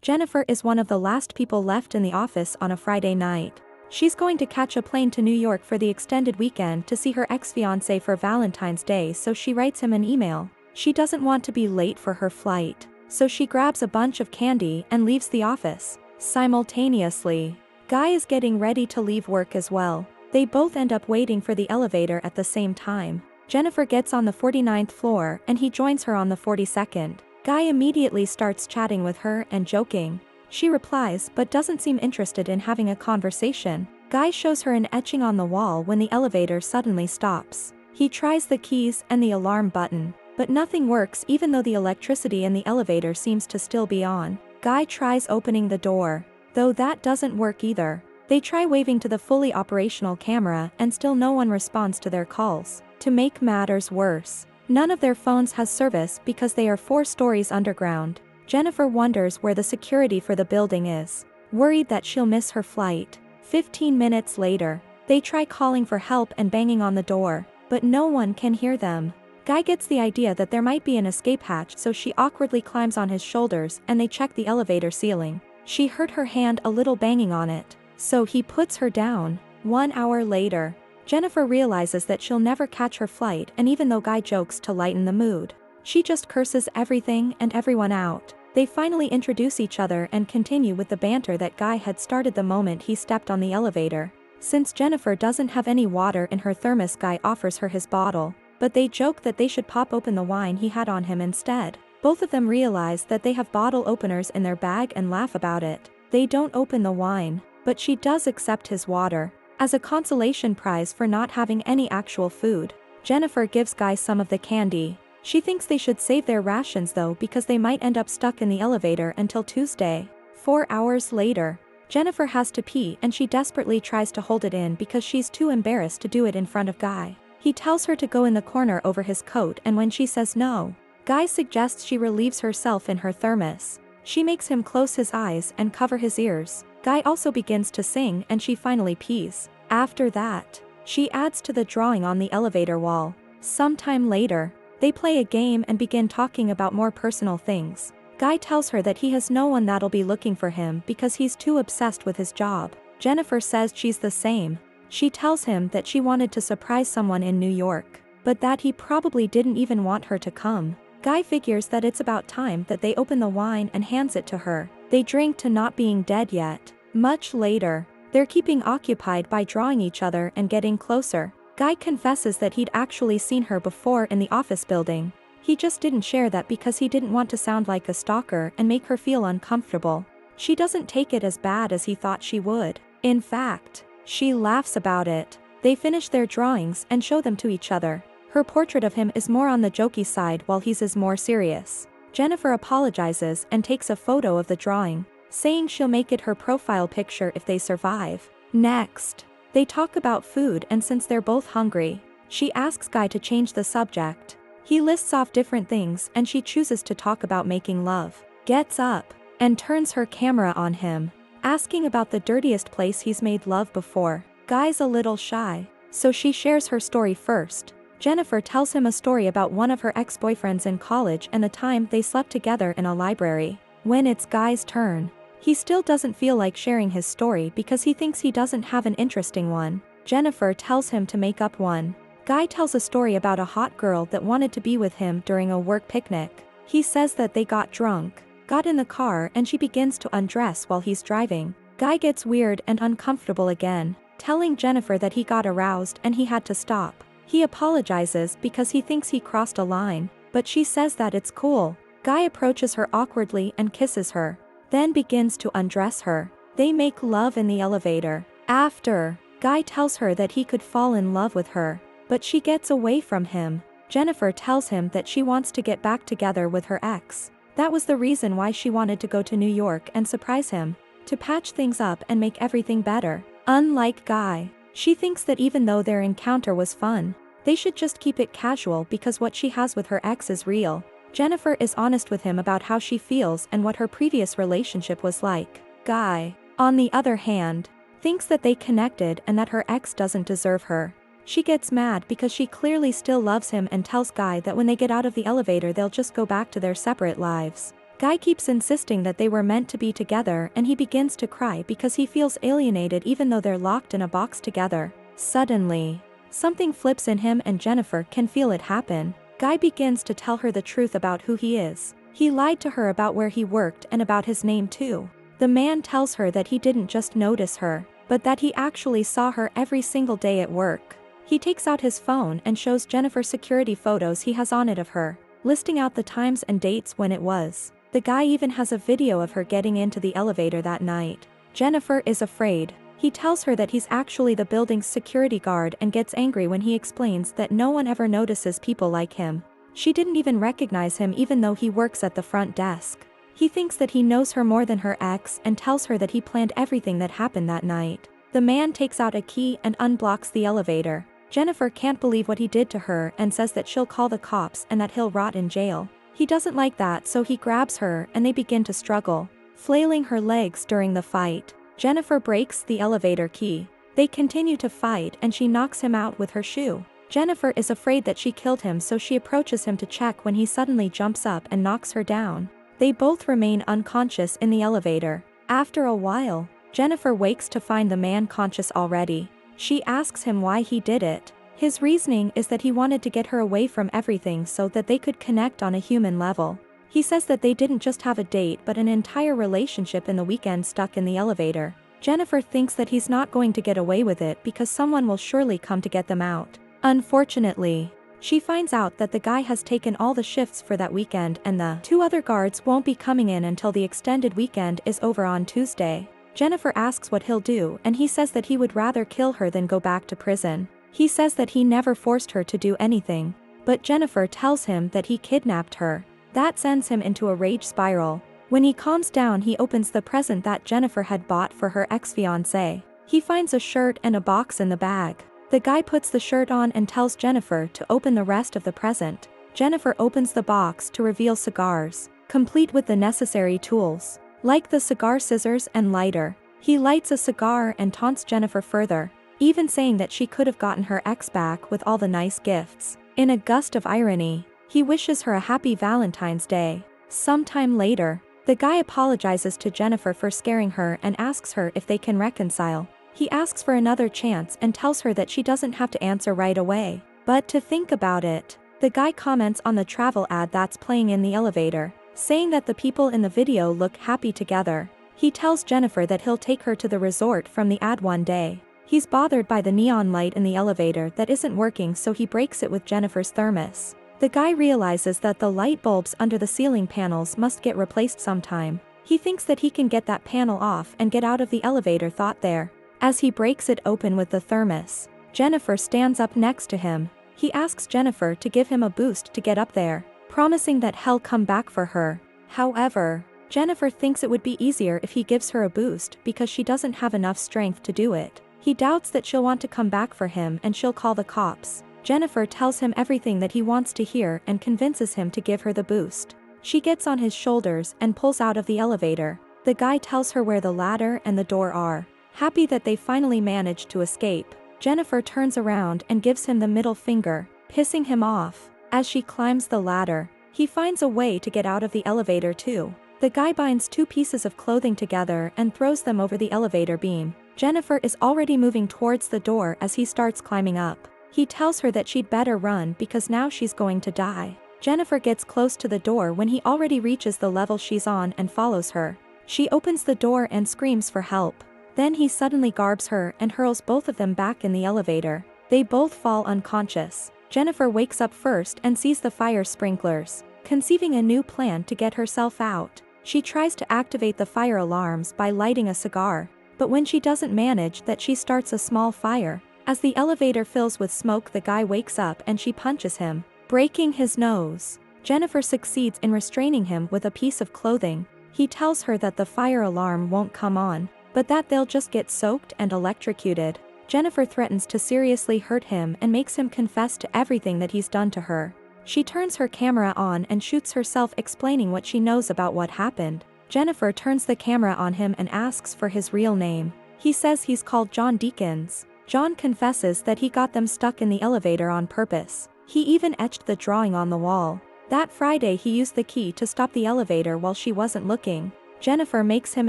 Jennifer is one of the last people left in the office on a Friday night. She's going to catch a plane to New York for the extended weekend to see her ex-fiancé for Valentine's Day, so she writes him an email. She doesn't want to be late for her flight, so she grabs a bunch of candy and leaves the office. Simultaneously, Guy is getting ready to leave work as well. They both end up waiting for the elevator at the same time. Jennifer gets on the 49th floor and he joins her on the 42nd. Guy immediately starts chatting with her and joking. She replies but doesn't seem interested in having a conversation. Guy shows her an etching on the wall when the elevator suddenly stops. He tries the keys and the alarm button, but nothing works even though the electricity in the elevator seems to still be on. Guy tries opening the door, though that doesn't work either. They try waving to the fully operational camera and still no one responds to their calls. To make matters worse, none of their phones has service because they are 4 stories underground. Jennifer wonders where the security for the building is, worried that she'll miss her flight. 15 minutes later, they try calling for help and banging on the door, but no one can hear them. Guy gets the idea that there might be an escape hatch, so she awkwardly climbs on his shoulders and they check the elevator ceiling. She hurt her hand a little banging on it, so he puts her down. 1 hour later, Jennifer realizes that she'll never catch her flight, and even though Guy jokes to lighten the mood, she just curses everything and everyone out. They finally introduce each other and continue with the banter that Guy had started the moment he stepped on the elevator. Since Jennifer doesn't have any water in her thermos, Guy offers her his bottle, but they joke that they should pop open the wine he had on him instead. Both of them realize that they have bottle openers in their bag and laugh about it. They don't open the wine, but she does accept his water. As a consolation prize for not having any actual food, Jennifer gives Guy some of the candy. She thinks they should save their rations though because they might end up stuck in the elevator until Tuesday. 4 hours later, Jennifer has to pee and she desperately tries to hold it in because she's too embarrassed to do it in front of Guy. He tells her to go in the corner over his coat, and when she says no, Guy suggests she relieves herself in her thermos. She makes him close his eyes and cover his ears. Guy also begins to sing and she finally pees. After that, she adds to the drawing on the elevator wall. Sometime later, they play a game and begin talking about more personal things. Guy tells her that he has no one that'll be looking for him because he's too obsessed with his job. Jennifer says she's the same. She tells him that she wanted to surprise someone in New York, but that he probably didn't even want her to come. Guy figures that it's about time that they open the wine and hands it to her. They drink to not being dead yet. Much later, they're keeping occupied by drawing each other and getting closer. Guy confesses that he'd actually seen her before in the office building. He just didn't share that because he didn't want to sound like a stalker and make her feel uncomfortable. She doesn't take it as bad as he thought she would. In fact, she laughs about it. They finish their drawings and show them to each other. Her portrait of him is more on the jokey side while his is more serious. Jennifer apologizes and takes a photo of the drawing, saying she'll make it her profile picture if they survive. Next, they talk about food, and since they're both hungry, she asks Guy to change the subject. He lists off different things and she chooses to talk about making love. Gets up and turns her camera on him, asking about the dirtiest place he's made love before. Guy's a little shy, so she shares her story first. Jennifer tells him a story about one of her ex-boyfriends in college and the time they slept together in a library. When it's Guy's turn, he still doesn't feel like sharing his story because he thinks he doesn't have an interesting one. Jennifer tells him to make up one. Guy tells a story about a hot girl that wanted to be with him during a work picnic. He says that they got drunk, got in the car, and she begins to undress while he's driving. Guy gets weird and uncomfortable again, telling Jennifer that he got aroused and he had to stop. He apologizes because he thinks he crossed a line, but she says that it's cool. Guy approaches her awkwardly and kisses her, then begins to undress her. They make love in the elevator. After, Guy tells her that he could fall in love with her, but she gets away from him. Jennifer tells him that she wants to get back together with her ex. That was the reason why she wanted to go to New York and surprise him, to patch things up and make everything better. Unlike Guy, she thinks that even though their encounter was fun, they should just keep it casual because what she has with her ex is real. Jennifer is honest with him about how she feels and what her previous relationship was like. Guy, on the other hand, thinks that they connected and that her ex doesn't deserve her. She gets mad because she clearly still loves him and tells Guy that when they get out of the elevator they'll just go back to their separate lives. Guy keeps insisting that they were meant to be together and he begins to cry because he feels alienated even though they're locked in a box together. Suddenly, something flips in him and Jennifer can feel it happen. Guy begins to tell her the truth about who he is. He lied to her about where he worked and about his name too. The man tells her that he didn't just notice her, but that he actually saw her every single day at work. He takes out his phone and shows Jennifer security photos he has on it of her, listing out the times and dates when it was. The guy even has a video of her getting into the elevator that night. Jennifer is afraid. He tells her that he's actually the building's security guard and gets angry when he explains that no one ever notices people like him. She didn't even recognize him even though he works at the front desk. He thinks that he knows her more than her ex and tells her that he planned everything that happened that night. The man takes out a key and unblocks the elevator. Jennifer can't believe what he did to her and says that she'll call the cops and that he'll rot in jail. He doesn't like that, so he grabs her and they begin to struggle, flailing her legs during the fight. Jennifer breaks the elevator key. They continue to fight and she knocks him out with her shoe. Jennifer is afraid that she killed him, so she approaches him to check when he suddenly jumps up and knocks her down. They both remain unconscious in the elevator. After a while, Jennifer wakes to find the man conscious already. She asks him why he did it. His reasoning is that he wanted to get her away from everything so that they could connect on a human level. He says that they didn't just have a date but an entire relationship in the weekend stuck in the elevator. Jennifer thinks that he's not going to get away with it because someone will surely come to get them out. Unfortunately, she finds out that the guy has taken all the shifts for that weekend and the 2 other guards won't be coming in until the extended weekend is over on Tuesday. Jennifer asks what he'll do and he says that he would rather kill her than go back to prison. He says that he never forced her to do anything, but Jennifer tells him that he kidnapped her. That sends him into a rage spiral. When he calms down, he opens the present that Jennifer had bought for her ex-fiancé. He finds a shirt and a box in the bag. The guy puts the shirt on and tells Jennifer to open the rest of the present. Jennifer opens the box to reveal cigars, complete with the necessary tools, like the cigar scissors and lighter. He lights a cigar and taunts Jennifer further, even saying that she could have gotten her ex back with all the nice gifts. In a gust of irony, he wishes her a happy Valentine's Day. Sometime later, the guy apologizes to Jennifer for scaring her and asks her if they can reconcile. He asks for another chance and tells her that she doesn't have to answer right away, but to think about it. The guy comments on the travel ad that's playing in the elevator, saying that the people in the video look happy together. He tells Jennifer that he'll take her to the resort from the ad one day. He's bothered by the neon light in the elevator that isn't working, so he breaks it with Jennifer's thermos. The guy realizes that the light bulbs under the ceiling panels must get replaced sometime. He thinks that he can get that panel off and get out of the elevator thought there. As he breaks it open with the thermos, Jennifer stands up next to him. He asks Jennifer to give him a boost to get up there, promising that he'll come back for her. However, Jennifer thinks it would be easier if he gives her a boost because she doesn't have enough strength to do it. He doubts that she'll want to come back for him and she'll call the cops. Jennifer tells him everything that he wants to hear and convinces him to give her the boost. She gets on his shoulders and pulls out of the elevator. The guy tells her where the ladder and the door are. Happy that they finally managed to escape, Jennifer turns around and gives him the middle finger, pissing him off. As she climbs the ladder, he finds a way to get out of the elevator too. The guy binds 2 pieces of clothing together and throws them over the elevator beam. Jennifer is already moving towards the door as he starts climbing up. He tells her that she'd better run because now she's going to die. Jennifer gets close to the door when he already reaches the level she's on and follows her. She opens the door and screams for help. Then he suddenly grabs her and hurls both of them back in the elevator. They both fall unconscious. Jennifer wakes up first and sees the fire sprinklers, conceiving a new plan to get herself out. She tries to activate the fire alarms by lighting a cigar, but when she doesn't manage that, she starts a small fire. As the elevator fills with smoke, the guy wakes up and she punches him, breaking his nose. Jennifer succeeds in restraining him with a piece of clothing. He tells her that the fire alarm won't come on, but that they'll just get soaked and electrocuted. Jennifer threatens to seriously hurt him and makes him confess to everything that he's done to her. She turns her camera on and shoots herself explaining what she knows about what happened. Jennifer turns the camera on him and asks for his real name. He says he's called John Deakins. John confesses that he got them stuck in the elevator on purpose. He even etched the drawing on the wall. That Friday he used the key to stop the elevator while she wasn't looking. Jennifer makes him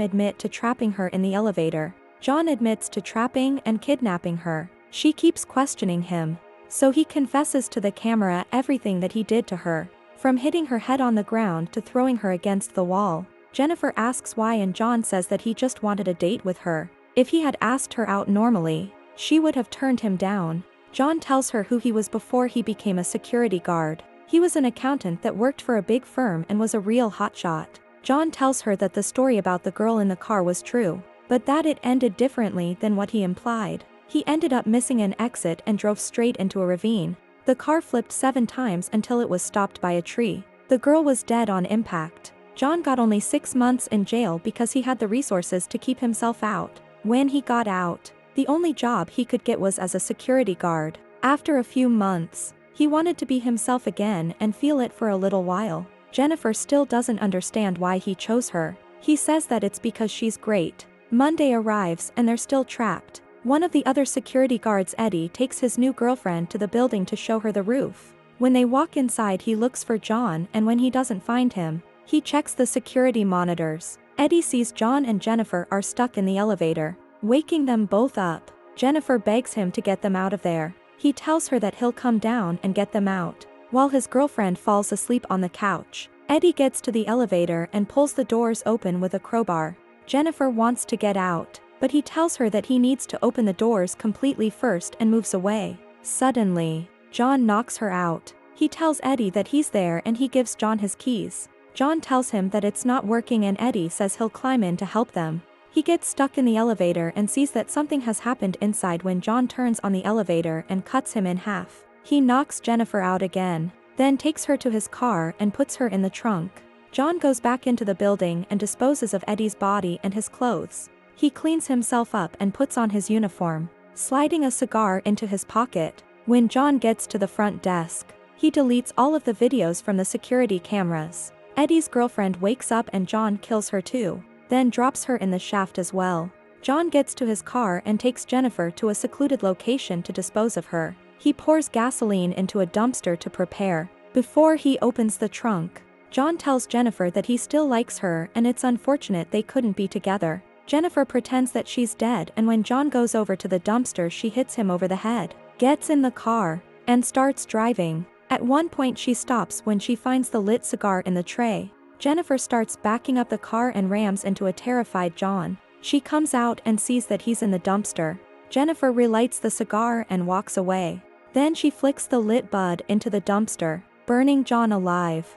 admit to trapping her in the elevator. John admits to trapping and kidnapping her. She keeps questioning him. So he confesses to the camera everything that he did to her. From hitting her head on the ground to throwing her against the wall. Jennifer asks why and John says that he just wanted a date with her. If he had asked her out normally, she would have turned him down. John tells her who he was before he became a security guard. He was an accountant that worked for a big firm and was a real hotshot. John tells her that the story about the girl in the car was true, but that it ended differently than what he implied. He ended up missing an exit and drove straight into a ravine. The car flipped 7 times until it was stopped by a tree. The girl was dead on impact. John got only 6 months in jail because he had the resources to keep himself out. When he got out, the only job he could get was as a security guard. After a few months, he wanted to be himself again and feel it for a little while. Jennifer still doesn't understand why he chose her. He says that it's because she's great. Monday arrives and they're still trapped. One of the other security guards, Eddie, takes his new girlfriend to the building to show her the roof. When they walk inside, he looks for John, and when he doesn't find him, he checks the security monitors. Eddie sees John and Jennifer are stuck in the elevator, waking them both up. Jennifer begs him to get them out of there. He tells her that he'll come down and get them out. While his girlfriend falls asleep on the couch, Eddie gets to the elevator and pulls the doors open with a crowbar. Jennifer wants to get out, but he tells her that he needs to open the doors completely first and moves away. Suddenly, John knocks her out. He tells Eddie that he's there and he gives John his keys. John tells him that it's not working and Eddie says he'll climb in to help them. He gets stuck in the elevator and sees that something has happened inside when John turns on the elevator and cuts him in half. He knocks Jennifer out again, then takes her to his car and puts her in the trunk. John goes back into the building and disposes of Eddie's body and his clothes. He cleans himself up and puts on his uniform, sliding a cigar into his pocket. When John gets to the front desk, he deletes all of the videos from the security cameras. Eddie's girlfriend wakes up and John kills her too, then drops her in the shaft as well. John gets to his car and takes Jennifer to a secluded location to dispose of her. He pours gasoline into a dumpster to prepare. Before he opens the trunk, John tells Jennifer that he still likes her and it's unfortunate they couldn't be together. Jennifer pretends that she's dead and when John goes over to the dumpster she hits him over the head, gets in the car, and starts driving. At one point she stops when she finds the lit cigar in the tray. Jennifer starts backing up the car and rams into a terrified John. She comes out and sees that he's in the dumpster. Jennifer relights the cigar and walks away. Then she flicks the lit bud into the dumpster, burning John alive.